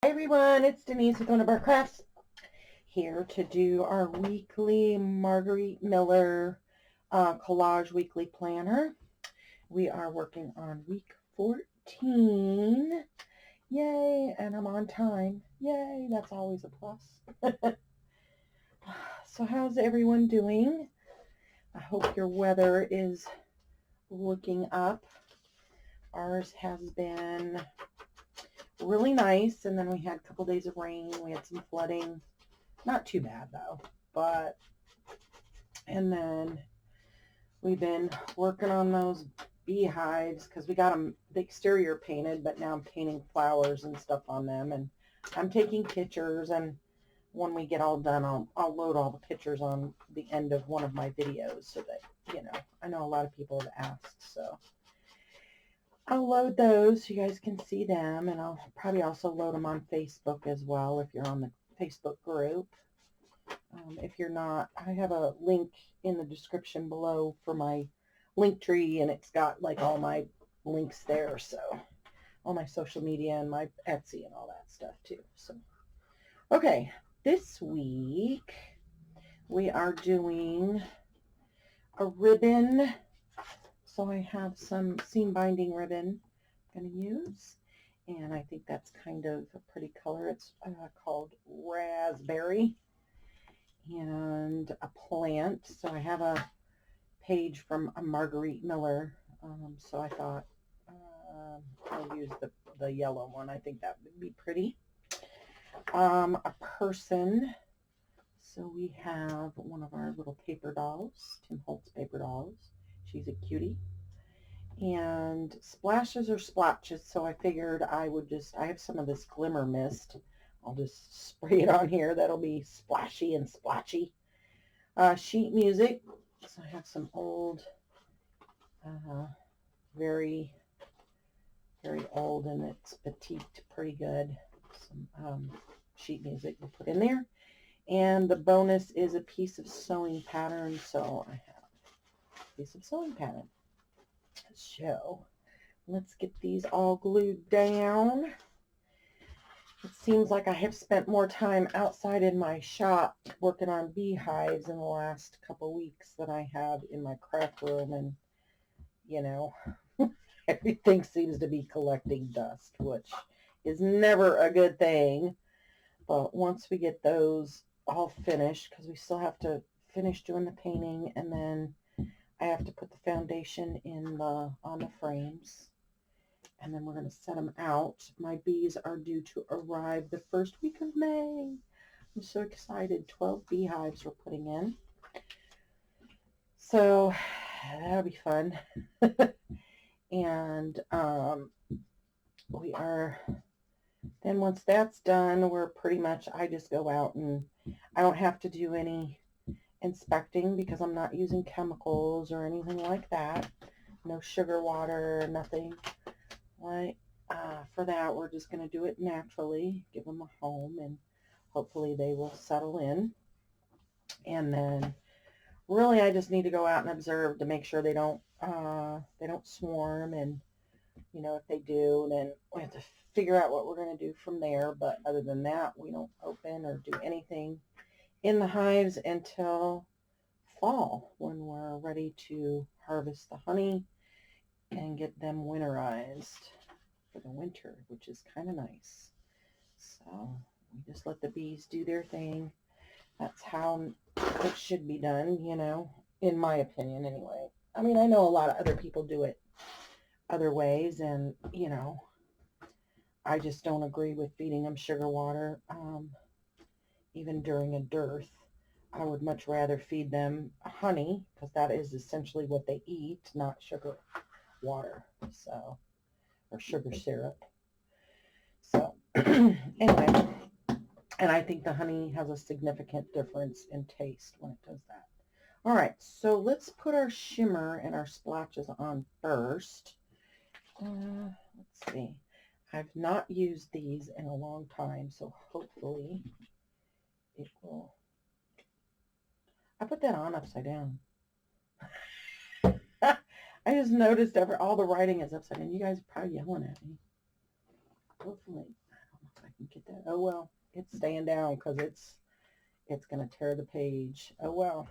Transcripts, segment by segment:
Hi everyone, it's Denise with Wondubar Crafts, here to do our weekly Margarete Miller collage weekly planner. We are working on week 14. Yay, and I'm on time. Yay, that's always a plus. So how's everyone doing? I hope your weather is looking up. Ours has been really nice, and then we had a couple days of rain. We had some flooding. Not too bad though, and then we've been working on those beehives because we got them, the exterior painted, but now I'm painting flowers and stuff on them, and I'm taking pictures, and when we get all done, I'll load all the pictures on the end of one of my videos so that, I know a lot of people have asked, so I'll load those so you guys can see them, and I'll probably also load them on Facebook as well if you're on the Facebook group. If you're not, I have a link in the description below for my link tree, and it's got like all my links there, so all my social media and my Etsy and all that stuff too. So, okay, this week we are doing a ribbon. So I have some seam binding ribbon I'm going to use, and I think that's kind of a pretty color. It's called Raspberry, and a plant. So I have a page from a Margarete Miller, so I thought I'll use the yellow one. I think that would be pretty. A person. So we have one of our little paper dolls, Tim Holtz paper dolls. She's a cutie. And splashes or splotches, so I figured I have some of this glimmer mist. I'll just spray it on here. That'll be splashy and splotchy. Sheet music. So I have some old, very, very old, and it's petite, pretty good. Some sheet music we'll put in there. And the bonus is a piece of sewing pattern. So I have a piece of sewing pattern. So let's get these all glued down. It seems like I have spent more time outside in my shop working on beehives in the last couple weeks than I have in my craft room, and everything seems to be collecting dust, which is never a good thing. But once we get those all finished, because we still have to finish doing the painting, and then I have to put the foundation on the frames, and then we're going to set them out. My bees are due to arrive the first week of May. I'm so excited. 12 beehives we're putting in. So that'll be fun. And then once that's done, we're pretty much, I just go out, and I don't have to do any inspecting because I'm not using chemicals or anything like that. No sugar water, nothing. For that, we're just going to do it naturally, give them a home, and hopefully they will settle in. And then really I just need to go out and observe to make sure they don't swarm, and if they do, then we have to figure out what we're going to do from there. But other than that, we don't open or do anything in the hives until fall, when we're ready to harvest the honey and get them winterized for the winter, which is kind of nice. So we just let the bees do their thing. That's how it should be done, in my opinion anyway. I mean, I know a lot of other people do it other ways, and I just don't agree with feeding them sugar water, even during a dearth. I would much rather feed them honey, because that is essentially what they eat, not sugar water, or sugar syrup. So anyway, and I think the honey has a significant difference in taste when it does that. All right, so let's put our shimmer and our splotches on first. Let's see. I've not used these in a long time, so hopefully it will. I put that on upside down. I just noticed all the writing is upside down. You guys are probably yelling at me. Hopefully, I don't know if I Get that. Oh well, it's staying down because it's gonna tear the page. Oh well.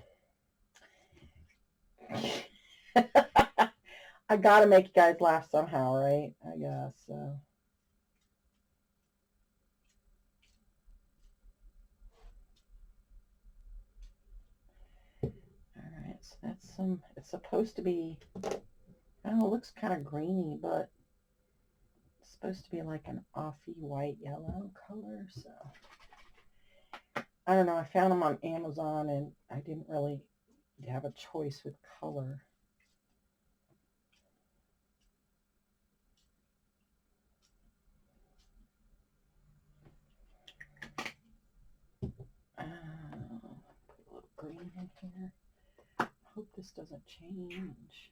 I gotta make you guys laugh somehow, right? I guess so. Alright, so that's some, it's supposed to be, I don't know, it looks kind of greeny, but it's supposed to be like an offy white yellow color, so. I don't know, I found them on Amazon and I didn't really have a choice with color. Put a little green in here. I hope this doesn't change.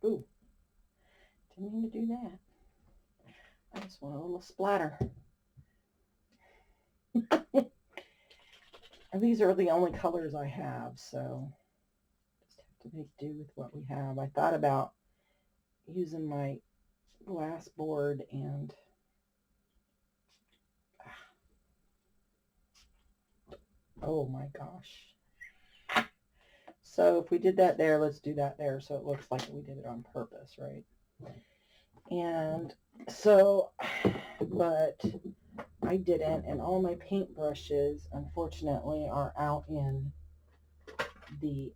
Ooh, didn't mean to do that. I just want a little splatter. And these are the only colors I have, so just have to make do with what we have. I thought about using my glass board and oh my gosh. So if we did that there, let's do that there so it looks like we did it on purpose, right? And so, but I didn't, and all my paint brushes, unfortunately, are out in the,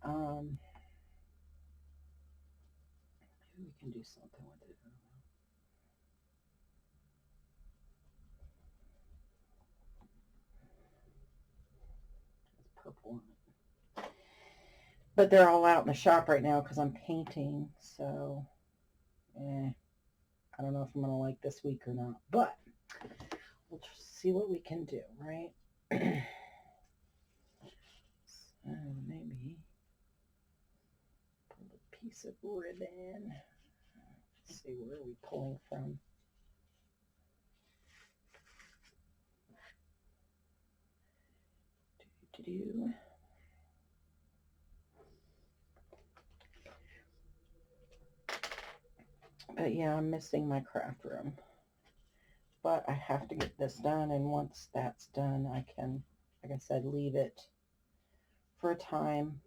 maybe we can do something with it. It's purple on it. But they're all out in the shop right now because I'm painting, so, I don't know if I'm going to like this week or not, but we'll just see what we can do, right? So maybe pull a piece of ribbon. Let's see, where are we pulling from? Do-do-do. But yeah, I'm missing my craft room. But I have to get this done, and once that's done, I can, like I said, leave it for a time.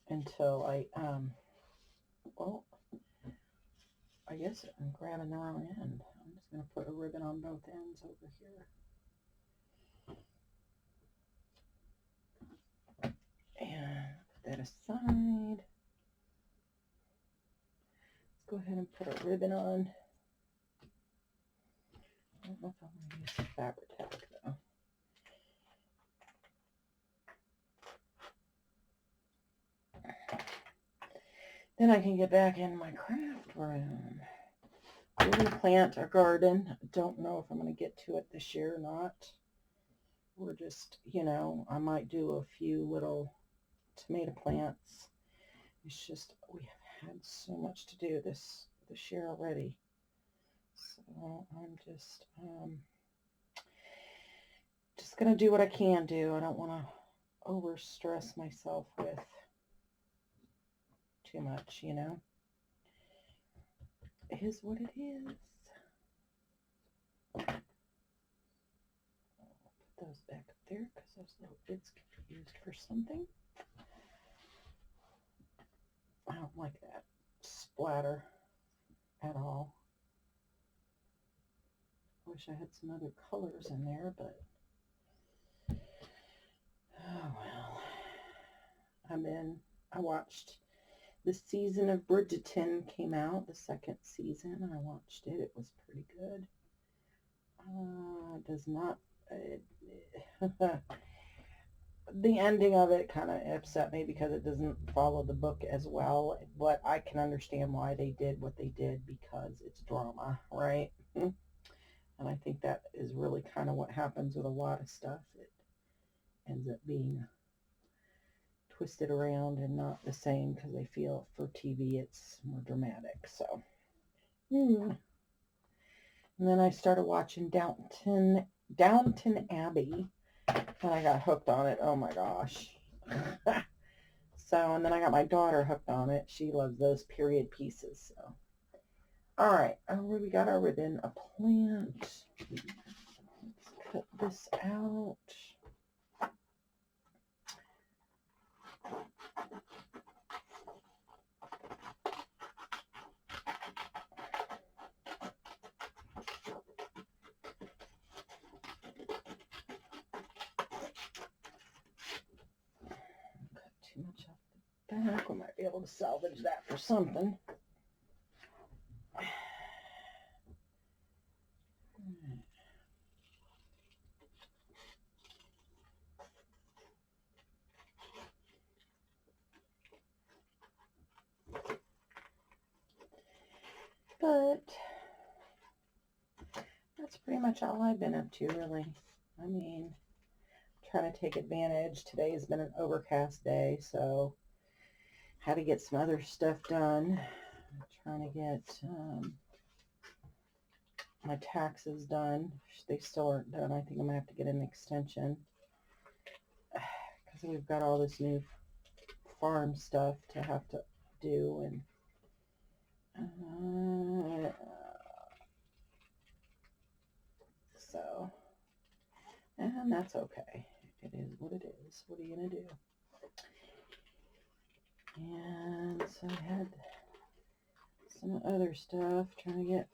Until I, well, I guess I'm grabbing the wrong end. I'm just going to put a ribbon on both ends over here. And put that aside. Let's go ahead and put a ribbon on. I don't know if I'm going to use the Fabri-Tac though. Then I can get back in my craft room. I'm going to plant a garden. I don't know if I'm going to get to it this year or not. We're just, you know, I might do a few little tomato plants. It's just, we have had so much to do this year already. So I'm just going to do what I can do. I don't want to over stress myself with too much, you know. It is what it is. I'll put those back up there because those little bits can be used for something. I don't like that splatter at all. Wish I had some other colors in there, but oh well. I watched the season of Bridgerton came out, the second season. I watched it. It was pretty good. Does not, the ending of it kind of upset me because it doesn't follow the book as well, but I can understand why they did what they did because it's drama, right? And I think that is really kind of what happens with a lot of stuff. It ends up being twisted around and not the same because they feel for TV it's more dramatic. So, And then I started watching Downton Abbey, and I got hooked on it. Oh my gosh. So, and then I got my daughter hooked on it. She loves those period pieces. So, all right, we got our ribbon, a plant. Let's cut this out. Too much off the back. We might be able to salvage that for something. But that's pretty much all I've been up to, really. I mean, trying to take advantage. Today's been an overcast day, so had to get some other stuff done. I'm trying to get my taxes done. They still aren't done. I think I'm going to have to get an extension because we've got all this new farm stuff to have to do. And so, and that's okay. It is what it is. What are you going to do? And so I had some other stuff trying to get,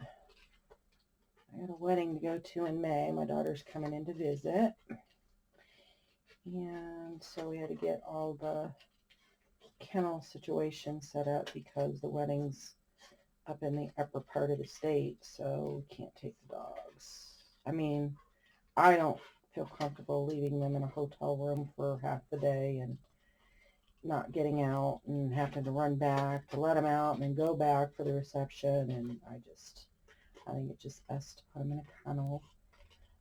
I got a wedding to go to in May. My daughter's coming in to visit. And so we had to get all the kennel situation set up because the wedding's up in the upper part of the state, so we can't take the dogs. I mean, I don't feel comfortable leaving them in a hotel room for half the day and not getting out and having to run back to let them out and then go back for the reception. And I think it's just best to put them in a kennel.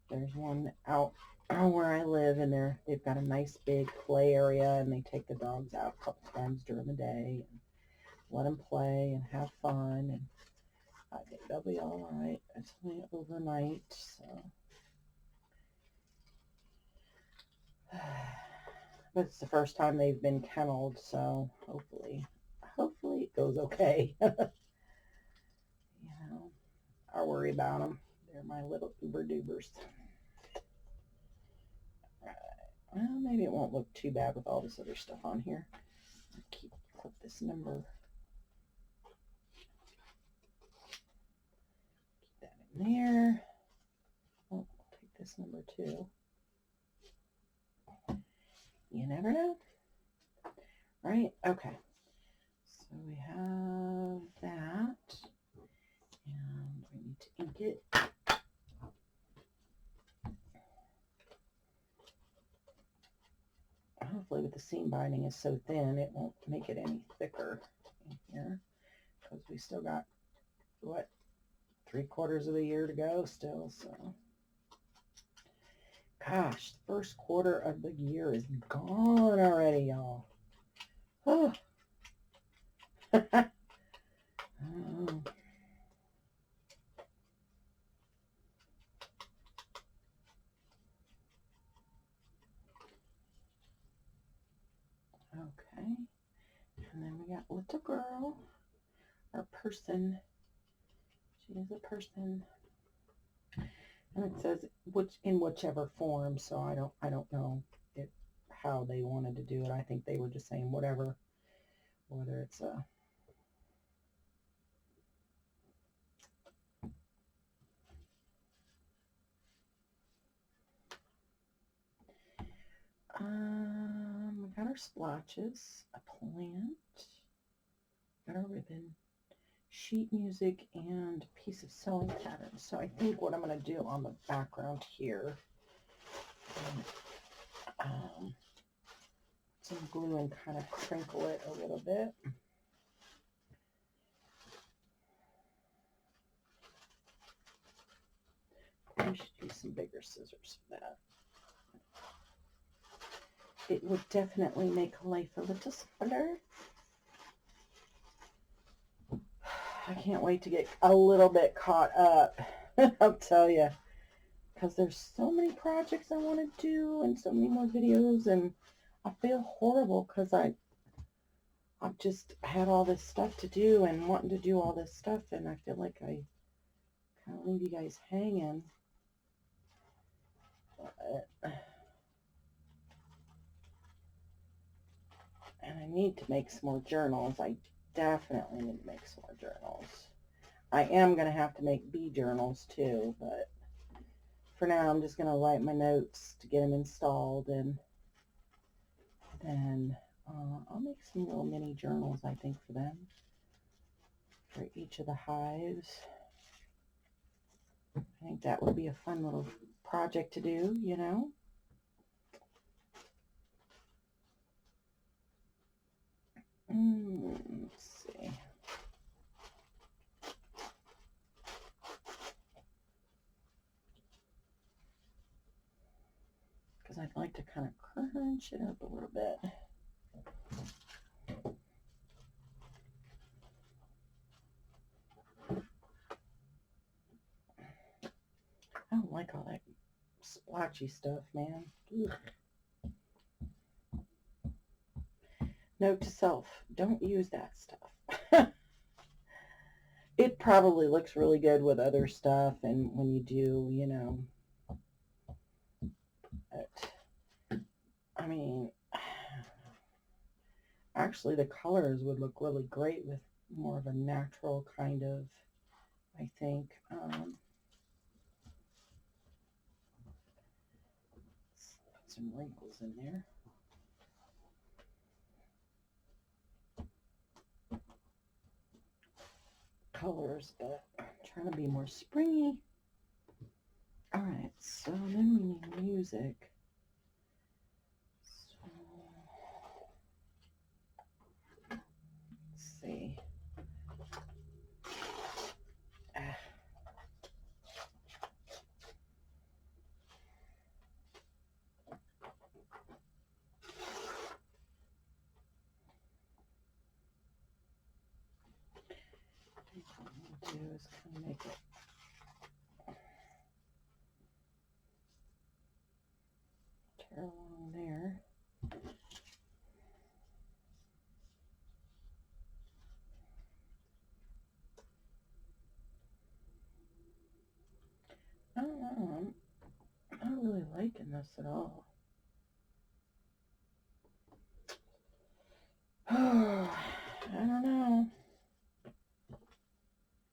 There's one out where I live, and they've got a nice big play area, and they take the dogs out a couple times during the day and let them play and have fun. And I think they'll be all right. It's only overnight, so. But it's the first time they've been kenneled, so hopefully it goes okay. You know, I worry about them. They're my little uber-dubers. Well, maybe it won't look too bad with all this other stuff on here. Put this number. Keep that in there. Oh, I'll take this number too. You never know. Right? Okay. So we have that. And we need to ink it. Hopefully with the seam binding is so thin, it won't make it any thicker in here. Because we still got, what, 3/4 of the year to go still, so. Gosh, the first quarter of the year is gone already, y'all. Oh. Oh. Okay. And then we got little girl, our person. She is a person. And it says in whichever form, so I don't know how they wanted to do it. I think they were just saying whatever, whether it's a we got our splotches, a plant, got our ribbon, sheet music, and piece of sewing pattern. So I think what I'm going to do on the background here, some glue and kind of crinkle it a little bit. We should use some bigger scissors for that. It would definitely make life a little simpler. I can't wait to get a little bit caught up I'll tell you. Because there's so many projects I want to do and so many more videos, and I feel horrible because I've just had all this stuff to do and wanting to do all this stuff, and I feel like I kind of leave you guys hanging. And I need to make some more journals. I definitely need to make some more journals. I am going to have to make bee journals too, but for now I'm just going to write my notes to get them installed, and then I'll make some little mini journals, I think, for them, for each of the hives. I think that would be a fun little project to do, you know. Let's see. Because I'd like to kind of crunch it up a little bit. I don't like all that splotchy stuff, man. Ugh. Note to self, don't use that stuff. It probably looks really good with other stuff, and when you do, you know, but, I mean, actually the colors would look really great with more of a natural kind of, I think, some wrinkles in there. Colors, but I'm trying to be more springy. All right, so then we need music. So, let's see. What I'm going to do is kind of make it tear along there. I don't know. I'm not really liking this at all. I don't know.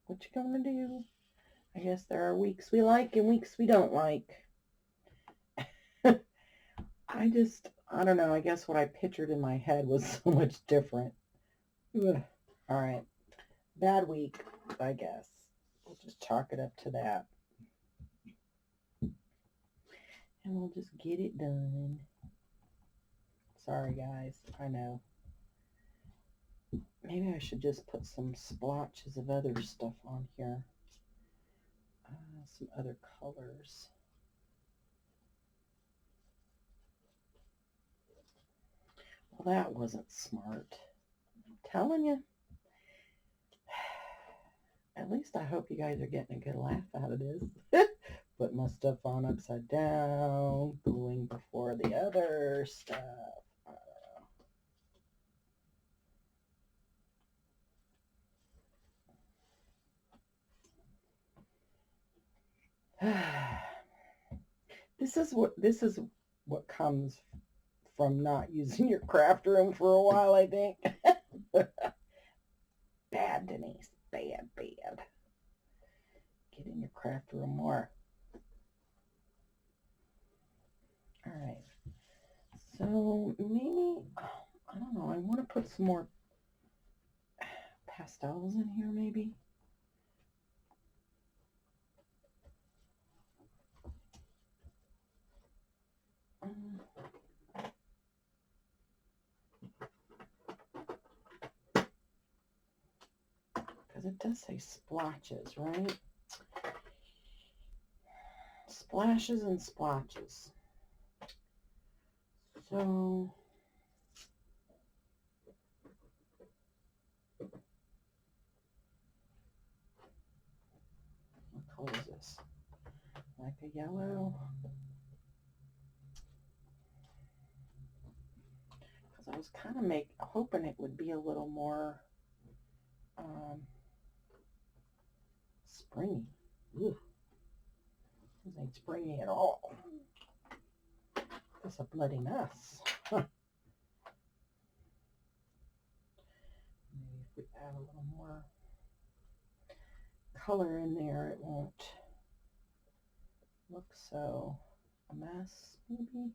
What you gonna do? I guess there are weeks we like and weeks we don't like. I don't know. I guess what I pictured in my head was so much different. Ugh. All right. Bad week, I guess. We'll just chalk it up to that. And we'll just get it done. Sorry, guys. I know. Maybe I should just put some splotches of other stuff on here. Some other colors. Well, that wasn't smart. I'm telling you. At least I hope you guys are getting a good laugh out of this. Put my stuff on upside down, gluing before the other stuff. This is what comes from not using your craft room for a while, I think. Bad, Denise. Bad. Get in your craft room more. All right. So maybe, I don't know, I want to put some more pastels in here maybe. Because it does say splotches, right? Splashes and splotches. So what color is this? that. Like a yellow. Because I was kind of hoping it would be a little more springy. Ugh. This ain't springy at all. It's a bloody mess. Maybe if we add a little more color in there, it won't look so a mess, maybe.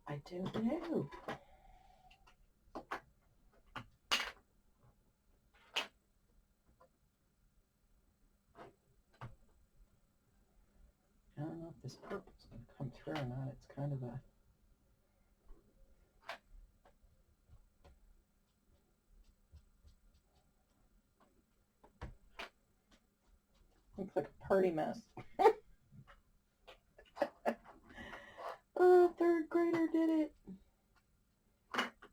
I don't know. I don't know if this purple's going to come through or not. It's kind of a... looks like a party mess. Oh, third grader did it.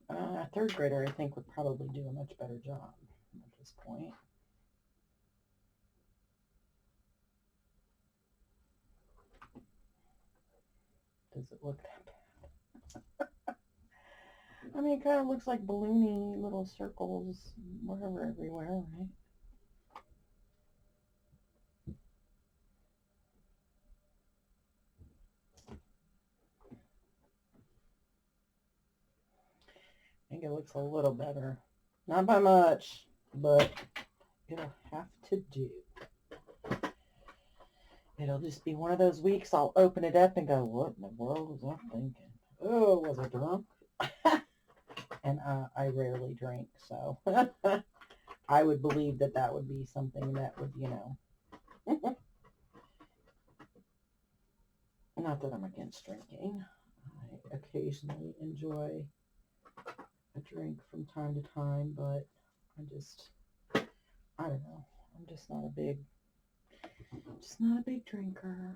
A third grader, I think, would probably do a much better job at this point. Does it look that bad? I mean, it kind of looks like balloony little circles, whatever, everywhere, right? I think it looks a little better. Not by much, but it'll have to do. It'll just be one of those weeks I'll open it up and go, what in the world was I thinking? Oh, was I drunk? And I rarely drink, so I would believe that that would be something that would, you know. Not that I'm against drinking. I occasionally enjoy a drink from time to time, but I don't know. I'm just not a big drinker.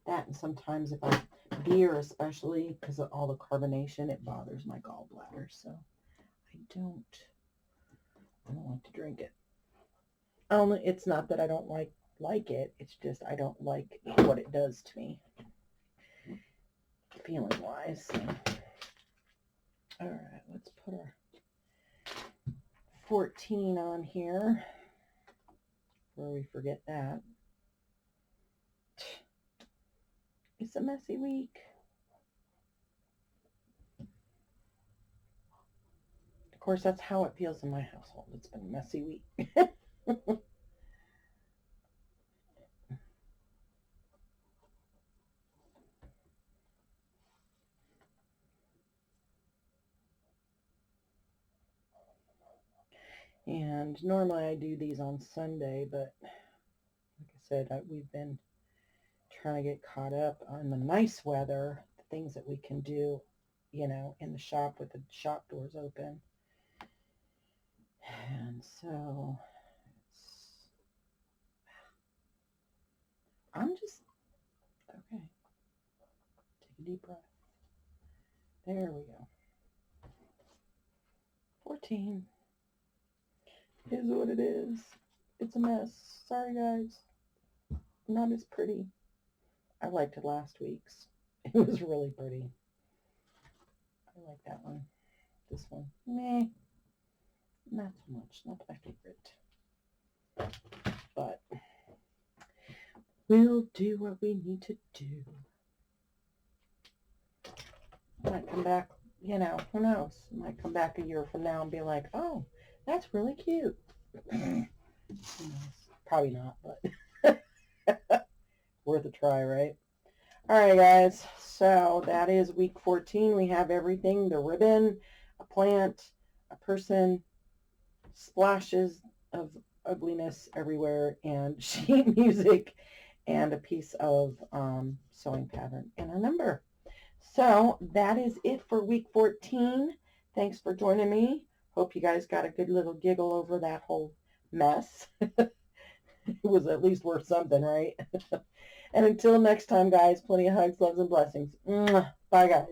That, and sometimes if I beer, especially because of all the carbonation, it bothers my gallbladder, so I don't like to drink it. It's not that I don't like it, it's just I don't like what it does to me, feeling wise. So. All right, let's put our 14 on here before we forget that. It's a messy week. Of course, that's how it feels in my household. It's been a messy week. And normally I do these on Sunday, but like I said, we've been trying to get caught up on the nice weather, the things that we can do, you know, in the shop with the shop doors open. And so I'm just, okay, take a deep breath. There we go. 14 is what it is. It's a mess. Sorry, guys. Not as pretty. I liked it last week's. It was really pretty. I like that one. This one, meh. Not so much. Not my favorite. But we'll do what we need to do. Might come back, you know, who knows? Might come back a year from now and be like, oh, that's really cute. Probably not, but worth a try, right? All right, guys. So that is week 14. We have everything: the ribbon, a plant, a person, splashes of ugliness everywhere, and sheet music, and a piece of sewing pattern and a number. So that is it for week 14. Thanks for joining me. Hope you guys got a good little giggle over that whole mess. It was at least worth something, right? And until next time, guys, plenty of hugs, loves, and blessings. Mwah. Bye, guys.